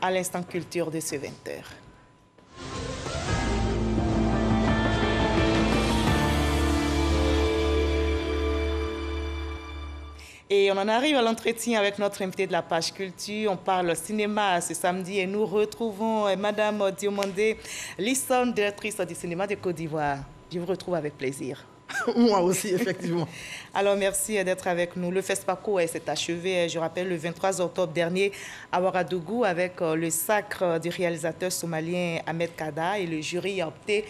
à l'instant culture de ce 20h. Et on en arrive à l'entretien avec notre invité de la page culture. On parle cinéma ce samedi et nous retrouvons Madame Diomandé Lisson, directrice du cinéma de Côte d'Ivoire. Je vous retrouve avec plaisir. Moi aussi, effectivement. Alors, merci d'être avec nous. Le FESPACO s'est achevé, je rappelle, le 23 octobre dernier à Ouagadougou avec le sacre du réalisateur somalien Ahmed Kada et le jury a opté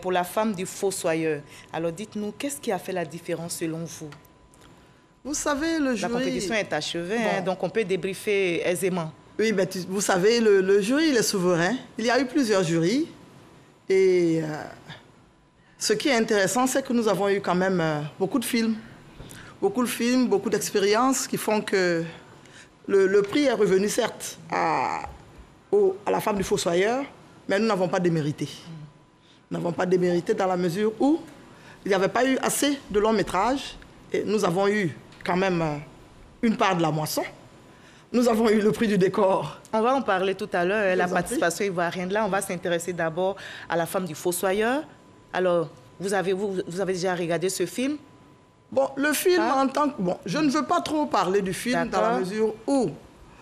pour la femme du fossoyeur. Alors, dites-nous, qu'est-ce qui a fait la différence selon vous? Vous savez, le jury... La compétition est achevée, bon. Donc on peut débriefer aisément. Oui, mais vous savez, le jury, il est souverain. Il y a eu plusieurs jurys. Et ce qui est intéressant, c'est que nous avons eu quand même beaucoup de films. Beaucoup de films, beaucoup d'expériences qui font que le prix est revenu, certes, à la femme du fossoyeur, mais nous n'avons pas démérité. Nous n'avons pas démérité dans la mesure où il n'y avait pas eu assez de longs métrages. Et nous avons eu quand même une part de la moisson. Nous avons eu le prix du décor. On va en parler tout à l'heure, la participation ivoirienne. Là, on va s'intéresser d'abord à la femme du fossoyeur. Alors, vous avez déjà regardé ce film? Bon, le film en tant que... Bon, je ne veux pas trop parler du film dans la mesure où...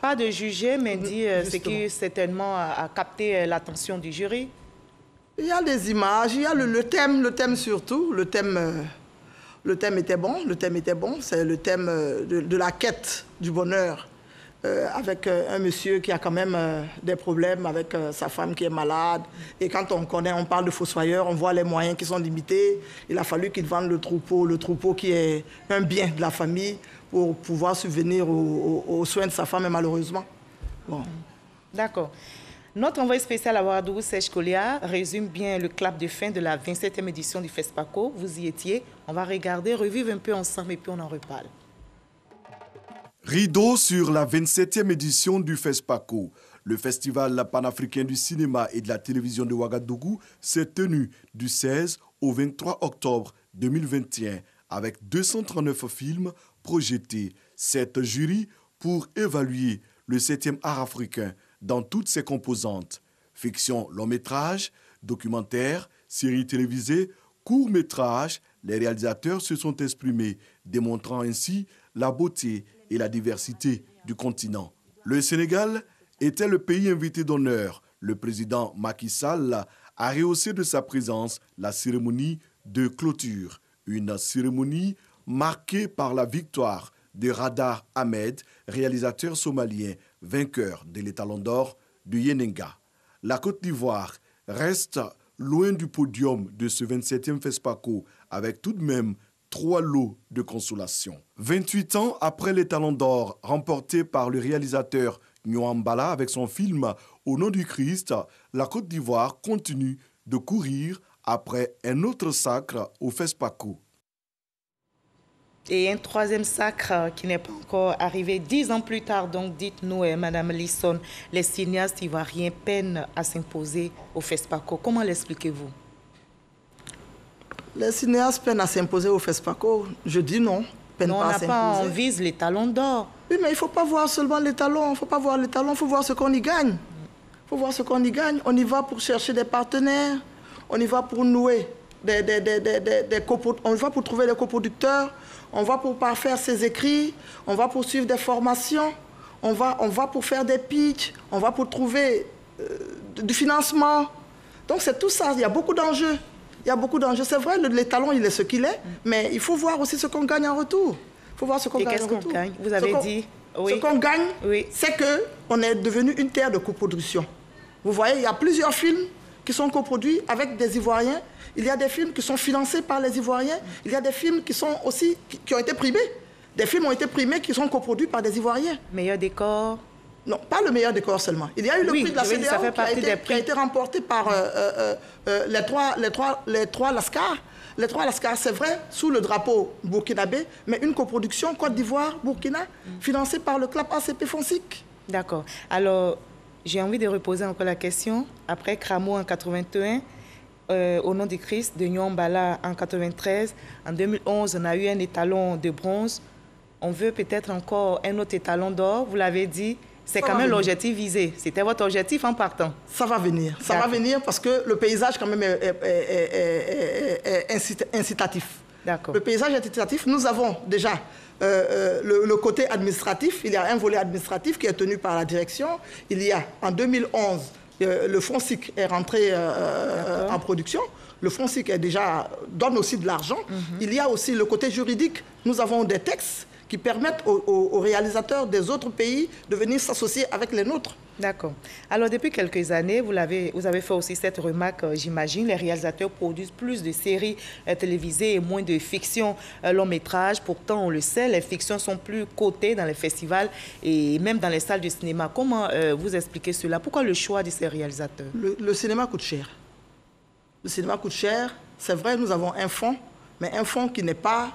Pas de juger, mais dire ce qui certainement a capté l'attention du jury. Il y a des images, il y a le thème surtout, le thème était bon, c'est le thème de la quête du bonheur avec un monsieur qui a quand même des problèmes avec sa femme qui est malade. Et quand on parle de fossoyeur, on voit les moyens qui sont limités. Il a fallu qu'il vende le troupeau qui est un bien de la famille pour pouvoir subvenir aux soins de sa femme, et malheureusement. Bon. D'accord. Notre envoyé spécial à Ouagadougou, Serge Kolia, résume bien le clap de fin de la 27e édition du FESPACO. Vous y étiez. On va regarder, revivre un peu ensemble et puis on en reparle. Rideau sur la 27e édition du FESPACO. Le Festival panafricain du cinéma et de la télévision de Ouagadougou s'est tenu du 16 au 23 octobre 2021 avec 239 films projetés. 7 jurys pour évaluer le 7e art africain dans toutes ses composantes. Fiction, long-métrage, documentaire, séries télévisées, courts-métrages, les réalisateurs se sont exprimés, démontrant ainsi la beauté et la diversité du continent. Le Sénégal était le pays invité d'honneur. Le président Macky Sall a rehaussé de sa présence la cérémonie de clôture. Une cérémonie marquée par la victoire de Radar Ahmed, réalisateur somalien, vainqueur de l'étalon d'or de Yenenga. La Côte d'Ivoire reste loin du podium de ce 27e FESPACO avec tout de même 3 lots de consolation. 28 ans après l'étalon d'or remporté par le réalisateur Nyambala avec son film Au nom du Christ, la Côte d'Ivoire continue de courir après un autre sacre au FESPACO. Et un troisième sacre qui n'est pas encore arrivé 10 ans plus tard. Donc, dites-nous, Madame Lisson, les cinéastes ivoiriens peinent à s'imposer au FESPACO. Comment l'expliquez-vous? Les cinéastes peinent à s'imposer au FESPACO. Je dis non. Non, on n'a pas, on vise l'étalon d'or. Oui, mais il ne faut pas voir seulement l'étalon. Il ne faut pas voir l'étalon, il faut voir ce qu'on y gagne. Il faut voir ce qu'on y gagne. On y va pour chercher des partenaires. On y va pour nouer on va pour trouver des coproducteurs. On va pour parfaire ses écrits, on va pour suivre des formations, on va pour faire des pitchs, on va pour trouver du financement. Donc c'est tout ça, il y a beaucoup d'enjeux. Il y a beaucoup d'enjeux. C'est vrai, l'étalon, il est ce qu'il est, mais il faut voir aussi ce qu'on gagne en retour. Il faut voir ce qu'on gagne en retour. Et qu'est-ce qu'on gagne? Vous avez dit... Oui. Ce qu'on gagne, c'est qu'on est devenu une terre de coproduction. Vous voyez, il y a plusieurs films qui sont coproduits avec des Ivoiriens. Il y a des films qui sont financés par les Ivoiriens. Il y a des films qui sont aussi qui ont été primés. Des films ont été primés qui sont coproduits par des Ivoiriens. Meilleur décor? Non, pas le meilleur décor seulement. Il y a eu le prix de la CEDEAO qui a été remporté par les trois Lascar. Les 3 Lascar, c'est vrai, sous le drapeau burkinabé, mais une coproduction Côte d'Ivoire-Burkina, financée par le club ACP Fonsic. D'accord. Alors, j'ai envie de reposer encore la question. Après Cramo en 81, Au nom du Christ, de Nyambala en 93, en 2011, on a eu un étalon de bronze. On veut peut-être encore un autre étalon d'or. Vous l'avez dit, C'est quand même l'objectif visé. C'était votre objectif en partant. Ça va venir. Ça va venir parce que le paysage quand même est incitatif. D'accord. Le paysage incitatif, nous avons déjà le côté administratif. Il y a un volet administratif qui est tenu par la direction. Il y a, en 2011, le fonds SIC est rentré en production. Le fonds SIC donne aussi de l'argent. Il y a aussi le côté juridique. Nous avons des textes qui permettent aux réalisateurs des autres pays de venir s'associer avec les nôtres. D'accord. Alors, depuis quelques années, vous avez fait aussi cette remarque, j'imagine, les réalisateurs produisent plus de séries télévisées et moins de fiction long métrage. Pourtant, on le sait, les fictions sont plus cotées dans les festivals et même dans les salles de cinéma. Comment vous expliquez cela? Pourquoi le choix de ces réalisateurs? Le cinéma coûte cher. Le cinéma coûte cher. C'est vrai, nous avons un fonds, mais un fonds qui n'est pas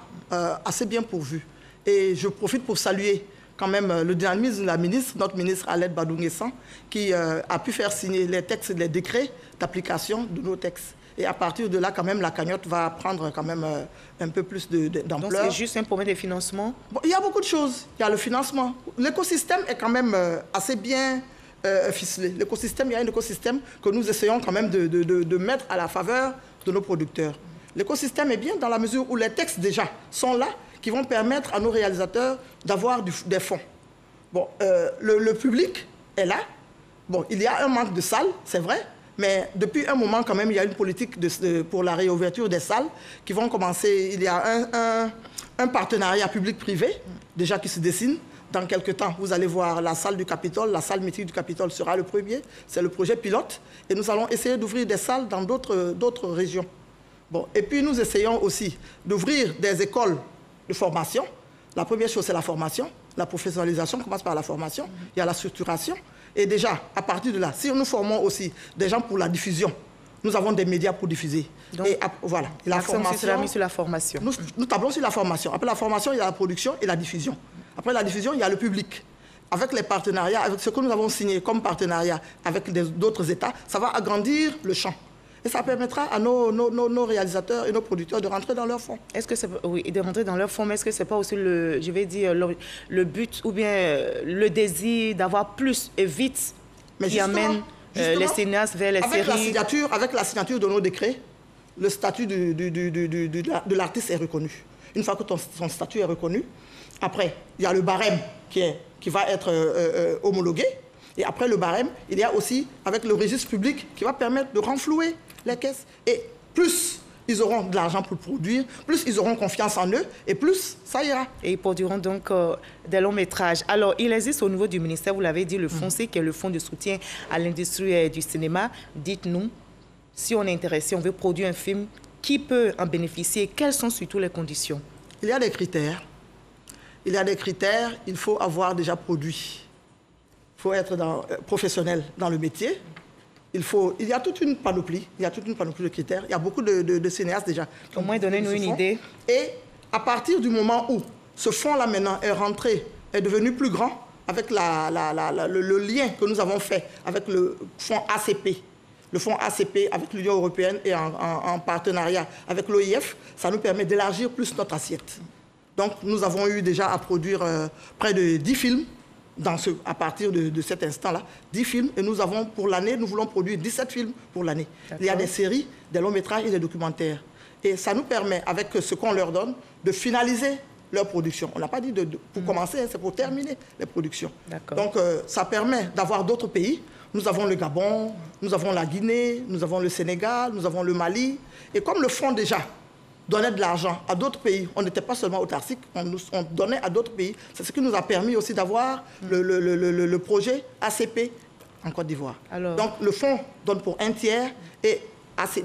assez bien pourvu. Et je profite pour saluer quand même le dynamisme de la ministre, notre ministre Alette Badou-Nguessan, qui a pu faire signer les textes, les décrets d'application de nos textes. Et à partir de là, quand même, la cagnotte va prendre quand même un peu plus d'ampleur. Donc c'est juste un problème de financement? Bon, il y a beaucoup de choses. Il y a le financement. L'écosystème est quand même assez bien ficelé. L'écosystème, il y a un écosystème que nous essayons quand même de mettre à la faveur de nos producteurs. L'écosystème est bien dans la mesure où les textes déjà sont là, qui vont permettre à nos réalisateurs d'avoir des fonds. Bon, le public est là. Bon, il y a un manque de salles, c'est vrai, mais depuis un moment, quand même, il y a une politique pour la réouverture des salles qui vont commencer. Il y a un partenariat public-privé, déjà qui se dessine. Dans quelques temps, vous allez voir la salle du Capitole. La salle mythique du Capitole sera le premier. C'est le projet pilote. Et nous allons essayer d'ouvrir des salles dans d'autres régions. Bon, et puis, nous essayons aussi d'ouvrir des écoles de formation. La première chose, c'est la formation. La professionnalisation commence par la formation. Il y a la structuration. Et déjà, à partir de là, si nous formons aussi des gens pour la diffusion, nous avons des médias pour diffuser. Donc, et voilà. La formation, sera mis sur la formation. Nous tablons sur la formation. Après la formation, il y a la production et la diffusion. Après la diffusion, il y a le public. Avec les partenariats, avec ce que nous avons signé comme partenariat avec d'autres États, ça va agrandir le champ. Et ça permettra à nos réalisateurs et nos producteurs de rentrer dans leur fonds. Est-ce que c'est, oui, de rentrer dans leur fonds, mais est-ce que ce n'est pas aussi le but ou bien le désir d'avoir plus et vite qui amène les cinéastes vers les séries? Avec la signature de nos décrets, le statut de l'artiste est reconnu. Une fois que son statut est reconnu, après, il y a le barème qui va être homologué. Et après le barème, il y a aussi, avec le registre public, qui va permettre de renflouer les caisses. Et plus ils auront de l'argent pour produire, plus ils auront confiance en eux, et plus ça ira. Et ils produiront donc des longs métrages. Alors, il existe au niveau du ministère, vous l'avez dit, le FONSIC, qui est le Fonds de soutien à l'industrie du cinéma. Dites-nous, si on est intéressé, on veut produire un film, qui peut en bénéficier? Quelles sont surtout les conditions? Il y a des critères. Il y a des critères, il faut avoir déjà produit. Il faut être professionnel dans le métier. Il y a toute une panoplie. Il y a toute une panoplie de critères. Il y a beaucoup de cinéastes déjà. Au moins, donnez-nous une idée. Et à partir du moment où ce fonds-là maintenant est rentré, est devenu plus grand, avec le lien que nous avons fait avec le fonds ACP, le fonds ACP avec l'Union européenne et en partenariat avec l'OIF, ça nous permet d'élargir plus notre assiette. Donc, nous avons eu déjà à produire près de 10 films. À partir de cet instant-là, 10 films. Et nous avons, pour l'année, nous voulons produire 17 films pour l'année. Il y a des séries, des longs métrages et des documentaires. Et ça nous permet, avec ce qu'on leur donne, de finaliser leur production. On n'a pas dit pour commencer, c'est pour terminer les productions. Donc, ça permet d'avoir d'autres pays. Nous avons le Gabon, nous avons la Guinée, nous avons le Sénégal, nous avons le Mali. Et comme le fonds déjà donnait de l'argent à d'autres pays. On n'était pas seulement autarcique, on donnait à d'autres pays. C'est ce qui nous a permis aussi d'avoir le projet ACP en Côte d'Ivoire. Donc le fonds donne pour un tiers et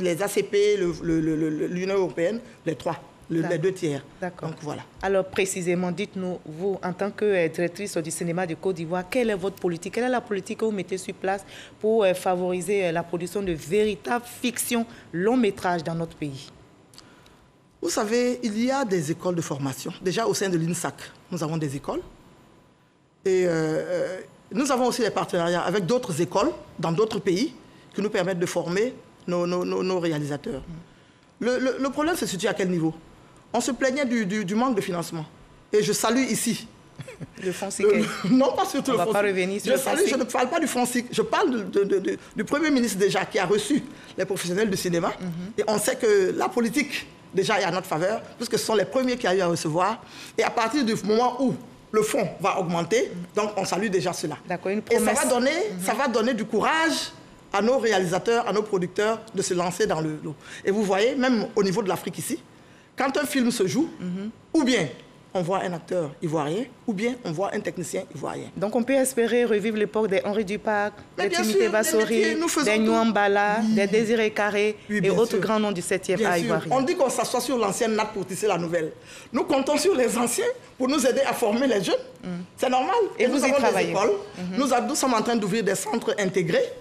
les ACP, l'Union européenne, les deux tiers. D'accord. Donc voilà. Alors précisément, dites-nous, vous, en tant que directrice du cinéma de Côte d'Ivoire, quelle est votre politique? Quelle est la politique que vous mettez sur place pour favoriser la production de véritables fictions long métrage dans notre pays? Vous savez, il y a des écoles de formation. Déjà, au sein de l'INSAC, nous avons des écoles. Et nous avons aussi des partenariats avec d'autres écoles dans d'autres pays qui nous permettent de former nos réalisateurs. Le problème se situe à quel niveau? On se plaignait du manque de financement. Et je salue ici Le fonds SICAE. Non, pas surtout On le fonds va pas revenir sur le fonds SICAE. Je ne parle pas du fonds SICAE. Je parle du Premier ministre déjà qui a reçu les professionnels du cinéma. Et on sait que la politique, déjà, est à notre faveur, puisque ce sont les premiers qui ont eu à recevoir. Et à partir du moment où le fonds va augmenter, donc on salue déjà cela. D'accord, une Et promesse. ça va donner du courage à nos réalisateurs, à nos producteurs de se lancer dans le lot. Et vous voyez, même au niveau de l'Afrique ici, quand un film se joue, ou bien on voit un acteur ivoirien, ou bien on voit un technicien ivoirien. Donc on peut espérer revivre l'époque des Henri Dupac, Mais des bien Timothée sûr, Bassori, des Nwambala, des Désiré Carré Oui, et bien autres sûr. grands noms du 7e Bien art sûr. ivoirien. On dit qu'on s'assoit sur l'ancienne natte pour tisser la nouvelle. Nous comptons sur les anciens pour nous aider à former les jeunes. C'est normal. Et vous nous y avons travaillez. des écoles. Nous sommes en train d'ouvrir des centres intégrés.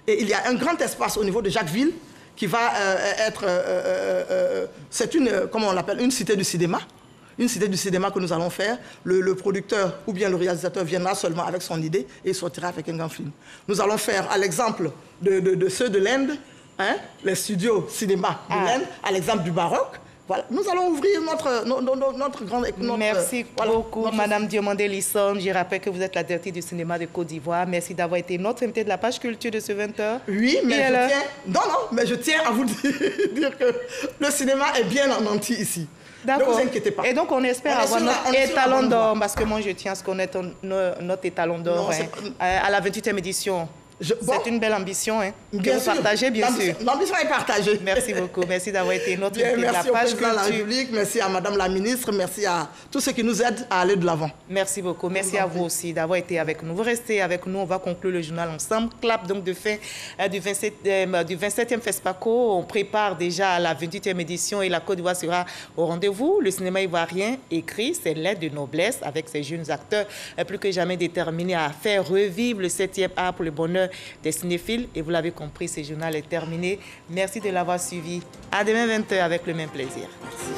Et il y a un grand espace au niveau de Jacquesville qui va être... c'est une, comment on l'appelle, une cité du cinéma. Une cité du cinéma que nous allons faire. Le producteur ou bien le réalisateur viendra seulement avec son idée et il sortira avec un grand film. Nous allons faire, à l'exemple de ceux de l'Inde, hein, les studios cinéma de l'Inde, à l'exemple du Maroc. Voilà. Nous allons ouvrir notre grande... Merci beaucoup, Madame Diomandé Lisson. Je rappelle que vous êtes la directrice du cinéma de Côte d'Ivoire. Merci d'avoir été notre invitée de la page culture de ce 20h. Oui, mais je tiens à vous dire que le cinéma est bien en entier ici. Ne vous inquiétez pas. Et donc, on espère avoir notre étalon d'or, parce que moi, je tiens à ce qu'on ait notre étalon d'or à la 28e édition. C'est une belle ambition que vous partagez, bien sûr. L'ambition est partagée. Merci beaucoup. Merci d'avoir été notre invité de la page culture. Merci au président de la République, merci à Madame la ministre, merci à tous ceux qui nous aident à aller de l'avant. Merci beaucoup. Merci à vous aussi d'avoir été avec nous. Vous restez avec nous. On va conclure le journal ensemble. Clap donc de fin du 27e FESPACO. On prépare déjà la 28e édition et la Côte d'Ivoire sera au rendez-vous. Le cinéma ivoirien écrit ses lettres de noblesse avec ses jeunes acteurs plus que jamais déterminés à faire revivre le 7e art pour le bonheur des cinéphiles. Et vous l'avez compris, ce journal est terminé. Merci de l'avoir suivi. À demain 20h avec le même plaisir. Merci.